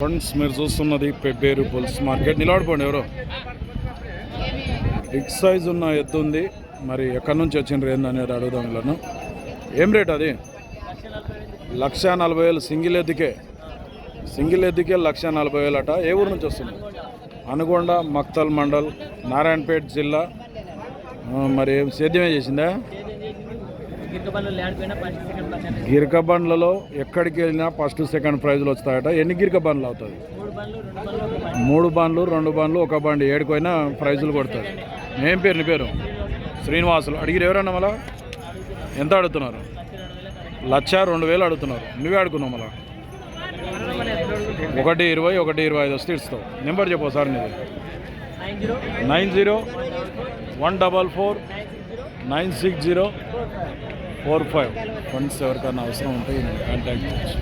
Friends మీరు చూస్తున్నది Pebbair bulls market. నిలబడిపోండి ఎవరో. బిగ్ సైజ్ ఉన్న ఎద్దు ఉంది. మరి ఎక్కడి నుంచి వచ్చిండ్రు ఏందనేది అడుగుదాం. వీళ్ళను ఏం రేట్ అది? 1,40,000 సింగిల్ ఎద్దుకే 1,40,000 అట. ఏ ఊరు నుంచి వస్తుంది? అనుగొండ, మక్తల్ మండల్, నారాయణపేట జిల్లా. మరి సేద్యమే చేసిందా? గిరిక బండ్లలో ఎక్కడికి వెళ్ళినా ఫస్ట్ సెకండ్ ప్రైజ్లు వస్తాయట. ఎన్ని గిరిక బండ్లు అవుతుంది? 3 బండ్లు, 2 బండ్లు, 1 బండి, ఏడుకోయినా ప్రైజులు కొడతారు. ఏం పేరు? నీ పేరు? శ్రీనివాసులు. అడిగిరు ఎవరన్నా? మళ్ళా ఎంత అడుగుతున్నారు? 1,02,000 అడుగుతున్నారు. నువ్వే అడుగున్నావు. మళ్ళా 120, 125 వస్తే ఇస్తావు. నెంబర్ చెప్పు సార్ నీది. 9014496045. ఫండ్స్ ఎవరికైనా అవసరం ఉంటే కాంటాక్ట్ చేయొచ్చు.